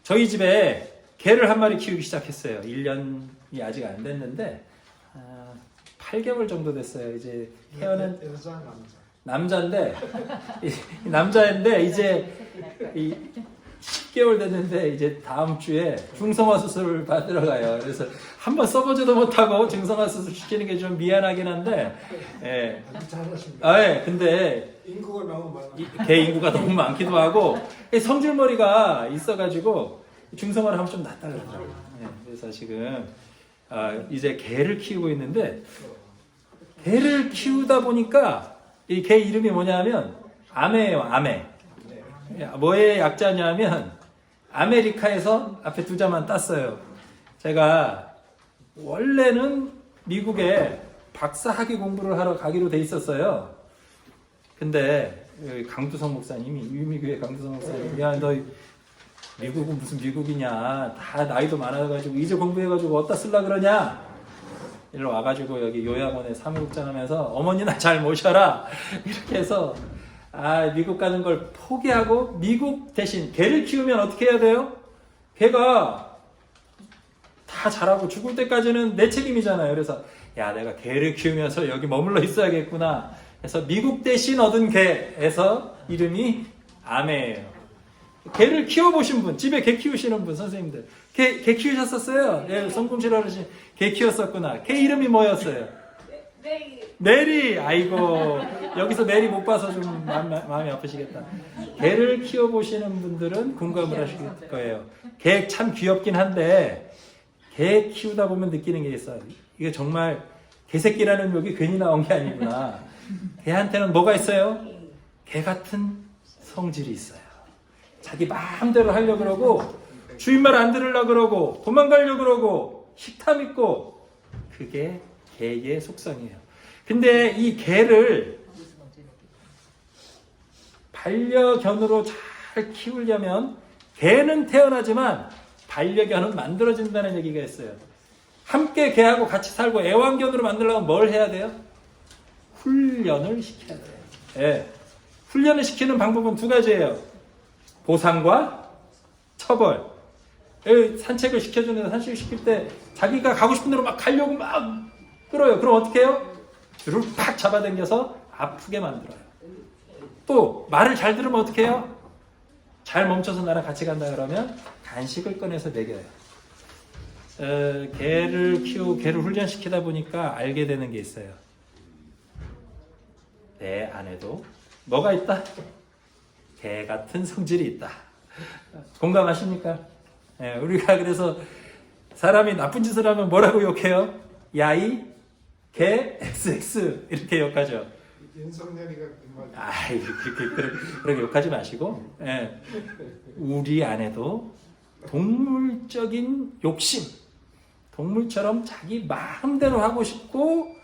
저희 집에 개를 한 마리 키우기 시작했어요. 1년이 아직 안 됐는데 8개월 정도 됐어요. 이제 태어난 여자 남자. 남자인데 남자인데 이제 10개월 됐는데 이제 다음 주에 중성화 수술을 받으러 가요. 그래서 한번 써보지도 못하고 중성화 수술 시키는 게 좀 미안하긴 한데, 예. 아주 잘하십니다. 예. 근데 인구가 너무 많아. 개 인구가 너무 많기도 하고 성질머리가 있어가지고 중성화를 하면 좀 낫다 그러더라고요. 예. 그래서 지금 이제 개를 키우고 있는데 개를 키우다 보니까 이 개 이름이 뭐냐면 아메예요. 아메. 뭐의 약자냐면 아메리카에서 앞에 두 자만 땄어요. 제가 원래는 미국에 박사학위 공부를 하러 가기로 돼 있었어요. 근데 강두성 목사님이 유미교회 강두성 목사님, 야 너 미국은 무슨 미국이냐, 다 나이도 많아가지고 이제 공부해가지고 어디다 쓸라 그러냐, 일로 와가지고 여기 요양원에 사무국장 하면서 어머니나 잘 모셔라 이렇게 해서 미국 가는 걸 포기하고 미국 대신 개를 키우면 어떻게 해야 돼요? 개가 다 자라고 죽을 때까지는 내 책임이잖아요. 그래서 야, 내가 개를 키우면서 여기 머물러 있어야겠구나 해서 미국 대신 얻은 개에서 이름이 아메예요. 개를 키워보신 분, 집에 개 키우시는 분, 선생님들 개 키우셨었어요? 예, 성공실 어르신 개 키웠었구나. 개 이름이 뭐였어요? 메리. 아이고, 여기서 메리 못 봐서 좀 마음이 아프시겠다. 개를 키워보시는 분들은 공감을 하실 거예요. 개 참 귀엽긴 한데 개 키우다 보면 느끼는 게 있어요. 이게 정말 개새끼라는 욕이 괜히 나온 게 아니구나. 개한테는 뭐가 있어요? 개 같은 성질이 있어요. 자기 마음대로 하려고 그러고 주인 말 안 들으려고 그러고 도망가려고 그러고 식탐 있고, 그게 개의 속성이에요. 근데 이 개를 반려견으로 잘 키우려면 개는 태어나지만 반려견은 만들어진다는 얘기가 있어요. 함께 개하고 같이 살고 애완견으로 만들려면 뭘 해야 돼요? 훈련을 시켜야 돼요. 네. 훈련을 시키는 방법은 두 가지예요. 보상과 처벌. 산책을 시켜주는데 산책을 시킬 때 자기가 가고 싶은 대로 막 가려고 막 끌어요. 그럼 어떻게 해요? 줄을 팍 잡아당겨서 아프게 만들어요. 또 말을 잘 들으면 어떻게 해요? 잘 멈춰서 나랑 같이 간다 그러면 간식을 꺼내서 먹여요. 개를 키우고 개를 훈련시키다 보니까 알게 되는 게 있어요. 내 안에도 뭐가 있다? 개 같은 성질이 있다. 공감하십니까? 우리가 그래서 사람이 나쁜 짓을 하면 뭐라고 욕해요? 야이 개 XX 이렇게 욕하죠. 윤석열이가 그렇게 욕하지 마시고, 우리 안에도 동물적인 욕심, 동물처럼 자기 마음대로 하고 싶고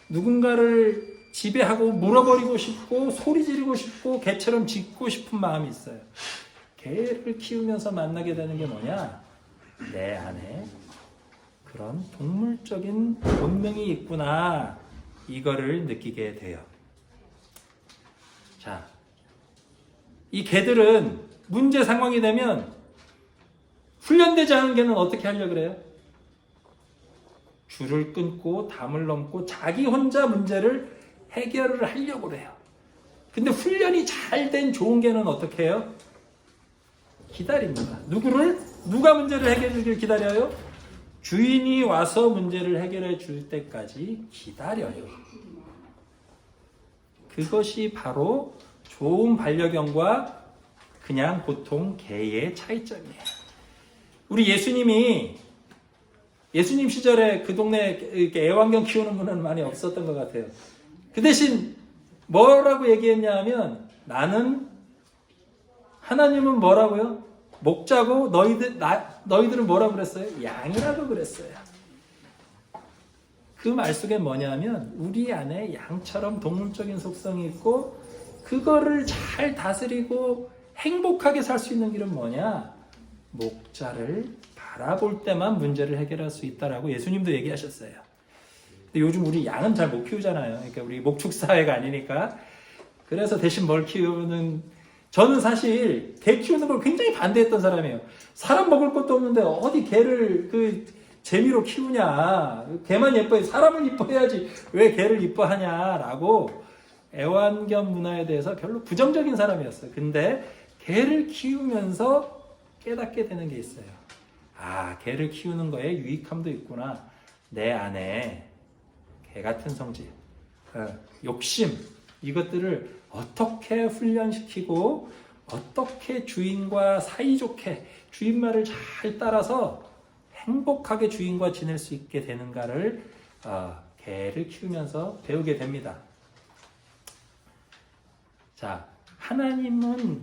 누군가를 지배하고 물어버리고 싶고 소리 지르고 싶고 개처럼 짖고 싶은 마음이 있어요. 개를 키우면서 만나게 되는 게 뭐냐? 내 안에 그런 동물적인 본능이 있구나, 이거를 느끼게 돼요. 자, 이 개들은 문제 상황이 되면 훈련되지 않은 개는 어떻게 하려고 그래요? 줄을 끊고 담을 넘고 자기 혼자 문제를 해결을 하려고 그래요. 근데 훈련이 잘 된 좋은 개는 어떻게 해요? 기다립니다. 누가 문제를 해결해 주길 기다려요? 주인이 와서 문제를 해결해 줄 때까지 기다려요. 그것이 바로 좋은 반려견과 그냥 보통 개의 차이점이에요. 우리 예수님 시절에 그 동네에 이렇게 애완견 키우는 분은 많이 없었던 것 같아요. 그 대신 뭐라고 얘기했냐 하면, 하나님은 뭐라고요? 목자고 너희들은 뭐라고 그랬어요? 양이라고 그랬어요. 그 말 속에 뭐냐면 우리 안에 양처럼 동물적인 속성이 있고 그거를 잘 다스리고 행복하게 살 수 있는 길은 뭐냐? 목자를 바라볼 때만 문제를 해결할 수 있다라고 예수님도 얘기하셨어요. 근데 요즘 우리 양은 잘 못 키우잖아요. 그러니까 우리 목축 사회가 아니니까. 그래서 대신 뭘 키우는 저는 사실 개 키우는 걸 굉장히 반대했던 사람이에요. 사람 먹을 것도 없는데 어디 개를 그 재미로 키우냐. 개만 예뻐해. 사람을 이뻐해야지. 왜 개를 이뻐하냐라고 애완견 문화에 대해서 별로 부정적인 사람이었어요. 근데 개를 키우면서 깨닫게 되는 게 있어요. 아, 개를 키우는 거에 유익함도 있구나. 내 안에 개 같은 성질, 욕심, 이것들을 어떻게 훈련시키고 어떻게 주인과 사이좋게 주인 말을 잘 따라서 행복하게 주인과 지낼 수 있게 되는가를 개를 키우면서 배우게 됩니다. 자,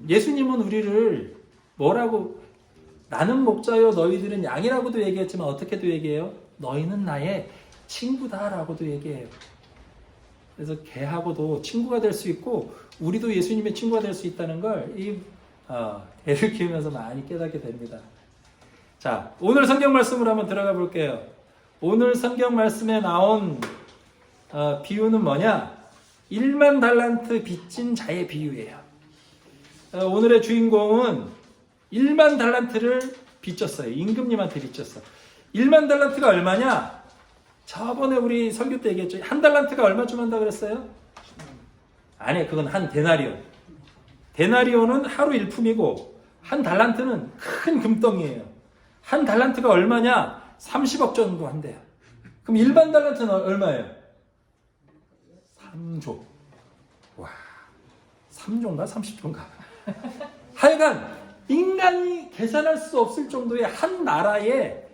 예수님은 우리를 뭐라고, 나는 목자요 너희들은 양이라고도 얘기했지만 어떻게도 얘기해요? 너희는 나의 친구다라고도 얘기해요. 그래서 개하고도 친구가 될 수 있고 우리도 예수님의 친구가 될 수 있다는 걸 개를 키우면서 많이 깨닫게 됩니다. 자, 오늘 성경 말씀으로 한번 들어가 볼게요. 오늘 성경 말씀에 나온 비유는 뭐냐? 1만 달란트 빚진 자의 비유예요. 오늘의 주인공은 1만 달란트를 빚졌어요. 임금님한테 빚졌어. 1만 달란트가 얼마냐? 저번에 우리 설교 때 얘기했죠. 한 달란트가 얼마쯤 한다 그랬어요? 아니, 그건 한 데나리온. 데나리온은 하루 일품이고 한 달란트는 큰 금덩이에요. 한 달란트가 얼마냐? 30억 정도 한대요. 그럼 일반 달란트는 얼마예요? 3조. 와, 3조인가? 30조인가? 하여간 인간이 계산할 수 없을 정도의 한 나라의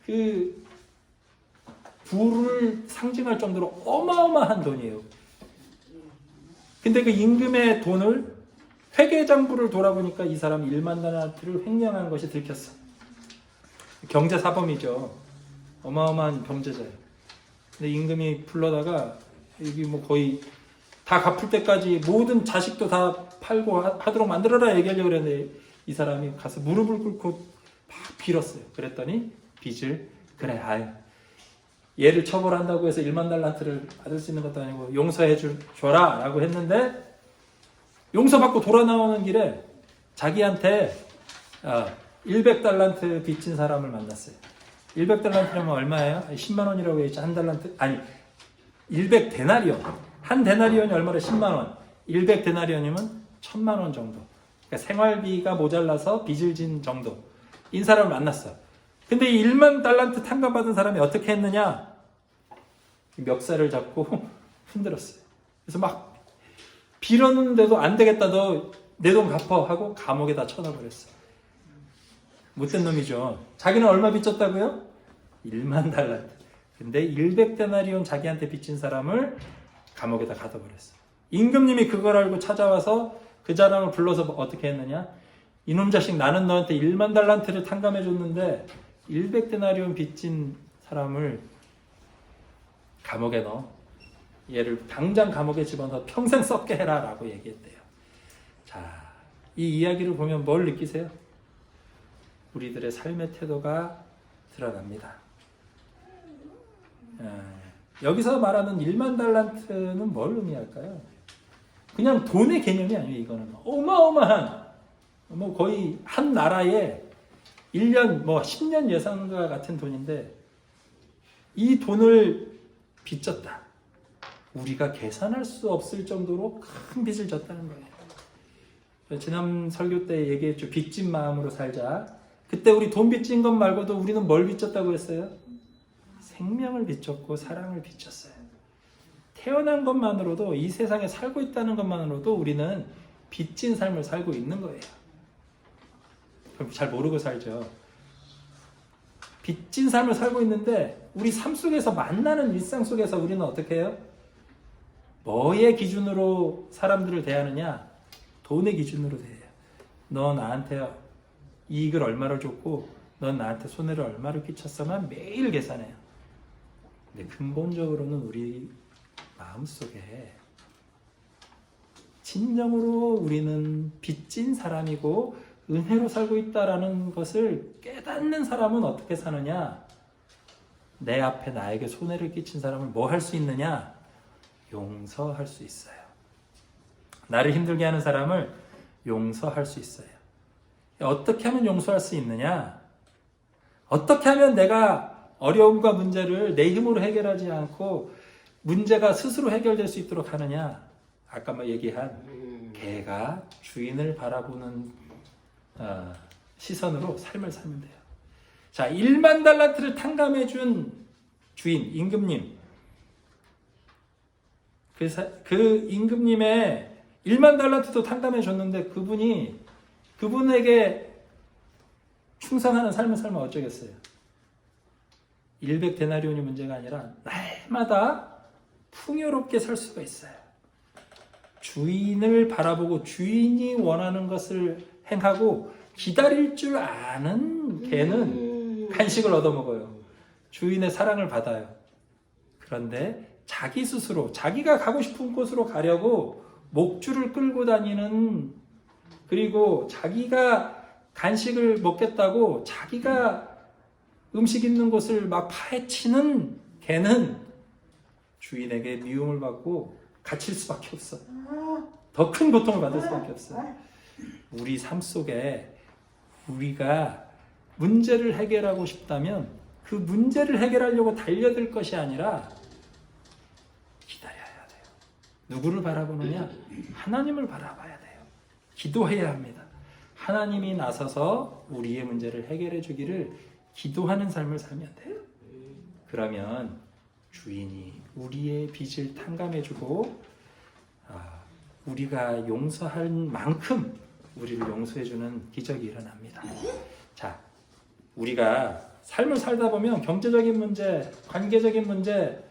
그 부를 상징할 정도로 어마어마한 돈이에요. 근데 그 임금의 돈을 회계장부를 돌아보니까 이 사람이 1만 달란트를 횡령한 것이 들켰어. 경제사범이죠. 어마어마한 범죄자예요. 근데 임금이 불러다가 여기 뭐 거의 다 갚을 때까지 모든 자식도 다 팔고 하도록 만들어라 얘기하려고 그랬는데 이 사람이 가서 무릎을 꿇고 막 빌었어요. 그랬더니 빚을 그래, 아유, 얘를 처벌한다고 해서 1만 달란트를 받을 수 있는 것도 아니고 용서해 줘라 라고 했는데 용서받고 돌아 나오는 길에 자기한테 100달란트 빚진 사람을 만났어요. 100달란트라면 얼마예요? 10만 원이라고 했죠. 한 달란트, 아니 100데나리온. 한 데나리온이 얼마래? 10만 원. 100데나리온이면 1000만 원 정도. 그러니까 생활비가 모자라서 빚을 진 정도. 인 사람을 만났어. 근데 이 1만 달란트 탕감받은 사람이 어떻게 했느냐? 멱살을 잡고 흔들었어요. 그래서 막 빌었는데도 안 되겠다. 너 내 돈 갚어 하고 감옥에다 쳐넣어버렸어. 못된 놈이죠. 자기는 얼마 빚졌다고요? 1만 달란트. 근데 100데나리온 자기한테 빚진 사람을 감옥에다 가둬버렸어. 임금님이 그걸 알고 찾아와서 그 사람을 불러서 어떻게 했느냐? 이놈 자식, 나는 너한테 1만 달란트를 탕감해줬는데 100데나리온 빚진 사람을 감옥에 넣어. 얘를 당장 감옥에 집어넣어 평생 썩게 해라 라고 얘기했대요. 자, 이 이야기를 보면 뭘 느끼세요? 우리들의 삶의 태도가 드러납니다. 여기서 말하는 1만 달란트는 뭘 의미할까요? 그냥 돈의 개념이 아니에요. 이거는 어마어마한, 뭐 거의 한 나라의 1년, 뭐 10년 예산과 같은 돈인데 이 돈을 빚졌다. 우리가 계산할 수 없을 정도로 큰 빚을 졌다는 거예요. 지난 설교 때 얘기했죠. 빚진 마음으로 살자. 그때 우리 돈 빚진 것 말고도 우리는 뭘 빚졌다고 했어요? 생명을 빚졌고 사랑을 빚졌어요. 태어난 것만으로도, 이 세상에 살고 있다는 것만으로도 우리는 빚진 삶을 살고 있는 거예요. 그럼 잘 모르고 살죠. 빚진 삶을 살고 있는데 우리 삶 속에서 만나는 일상 속에서 우리는 어떻게 해요? 뭐의 기준으로 사람들을 대하느냐? 돈의 기준으로 대해요. 너 나한테 이익을 얼마를 줬고 넌 나한테 손해를 얼마를 끼쳤어만 매일 계산해요. 근데 근본적으로는 우리 마음속에 진정으로 우리는 빚진 사람이고 은혜로 살고 있다라는 것을 깨닫는 사람은 어떻게 사느냐? 내 앞에 나에게 손해를 끼친 사람을 뭐 할 수 있느냐? 용서할 수 있어요. 나를 힘들게 하는 사람을 용서할 수 있어요. 어떻게 하면 용서할 수 있느냐? 어떻게 하면 내가 어려움과 문제를 내 힘으로 해결하지 않고 문제가 스스로 해결될 수 있도록 하느냐? 아까 얘기한 개가 주인을 바라보는 시선으로 삶을 살면 돼요. 자, 1만 달란트를 탕감해 준 주인, 임금님. 그 임금님의 1만 달란트도 탕감해 줬는데 그분에게 충성하는 삶을 살면 어쩌겠어요? 100데나리온이 문제가 아니라 날마다 풍요롭게 살 수가 있어요. 주인을 바라보고 주인이 원하는 것을 행하고 기다릴 줄 아는 개는 간식을 얻어먹어요. 주인의 사랑을 받아요. 그런데 자기 스스로 자기가 가고 싶은 곳으로 가려고 목줄을 끌고 다니는, 그리고 자기가 간식을 먹겠다고 자기가 음식 있는 곳을 막 파헤치는 개는 주인에게 미움을 받고 갇힐 수밖에 없어. 더 큰 고통을 받을 수밖에 없어. 우리 삶 속에 우리가 문제를 해결하고 싶다면 그 문제를 해결하려고 달려들 것이 아니라 기다려야 돼요. 누구를 바라보느냐? 하나님을 바라봐야 돼요. 기도해야 합니다. 하나님이 나서서 우리의 문제를 해결해 주기를 기도하는 삶을 살면 돼요. 그러면 주인이 우리의 빚을 탕감해 주고 우리가 용서할 만큼 우리를 용서해 주는 기적이 일어납니다. 자, 우리가 삶을 살다 보면 경제적인 문제, 관계적인 문제,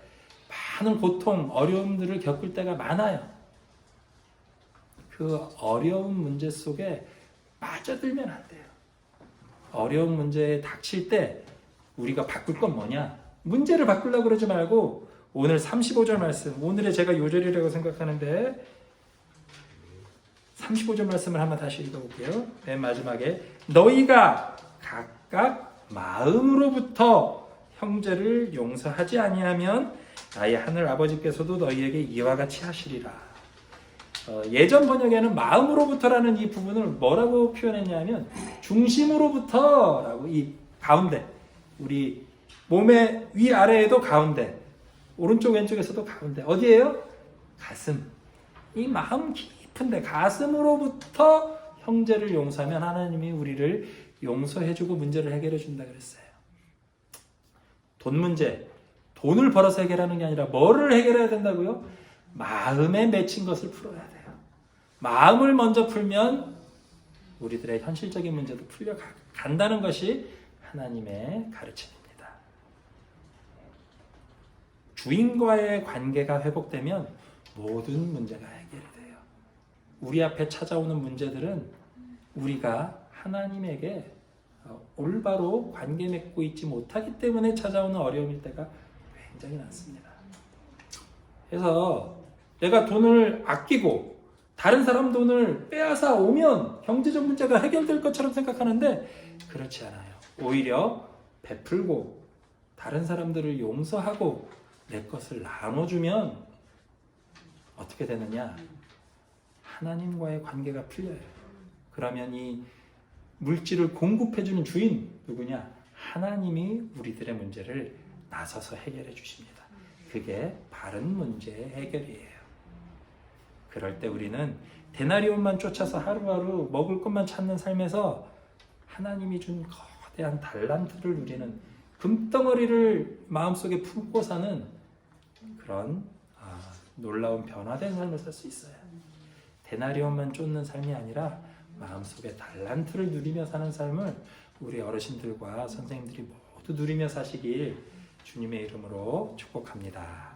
많은 고통, 어려움들을 겪을 때가 많아요. 그 어려운 문제 속에 빠져들면 안 돼요. 어려운 문제에 닥칠 때 우리가 바꿀 건 뭐냐? 문제를 바꾸려고 그러지 말고 오늘 35절 말씀, 오늘의 제가 요절이라고 생각하는데 35절 말씀을 한번 다시 읽어볼게요. 맨 마지막에 너희가 각각 마음으로부터 형제를 용서하지 아니하면 나의 하늘 아버지께서도 너희에게 이와 같이 하시리라. 예전 번역에는 마음으로부터라는 이 부분을 뭐라고 표현했냐면 중심으로부터라고, 이 가운데, 우리 몸의 위아래에도 가운데, 오른쪽 왼쪽에서도 가운데, 어디예요? 가슴. 이 마음 깊은데 가슴으로부터 형제를 용서하면 하나님이 우리를 용서해주고 문제를 해결해준다 그랬어요. 돈 문제, 돈을 벌어서 해결하는 게 아니라 뭐를 해결해야 된다고요? 마음에 맺힌 것을 풀어야 돼요. 마음을 먼저 풀면 우리들의 현실적인 문제도 풀려간다는 것이 하나님의 가르침입니다. 주인과의 관계가 회복되면 모든 문제가 해결이 돼요. 우리 앞에 찾아오는 문제들은 우리가 하나님에게 올바로 관계 맺고 있지 못하기 때문에 찾아오는 어려움일 때가 굉장히 많습니다. 그래서 내가 돈을 아끼고 다른 사람 돈을 빼앗아 오면 경제적 문제가 해결될 것처럼 생각하는데 그렇지 않아요. 오히려 베풀고 다른 사람들을 용서하고 내 것을 나눠주면 어떻게 되느냐? 하나님과의 관계가 풀려요. 그러면 이 물질을 공급해주는 주인 누구냐? 하나님이 우리들의 문제를 나서서 해결해 주십니다. 그게 바른 문제의 해결이에요. 그럴 때 우리는 데나리온만 쫓아서 하루하루 먹을 것만 찾는 삶에서 하나님이 준 거대한 달란트를 누리는, 금덩어리를 마음속에 품고 사는 그런 놀라운 변화된 삶을 살 수 있어요. 데나리온만 쫓는 삶이 아니라 마음속에 달란트를 누리며 사는 삶을 우리 어르신들과 선생님들이 모두 누리며 사시길 주님의 이름으로 축복합니다.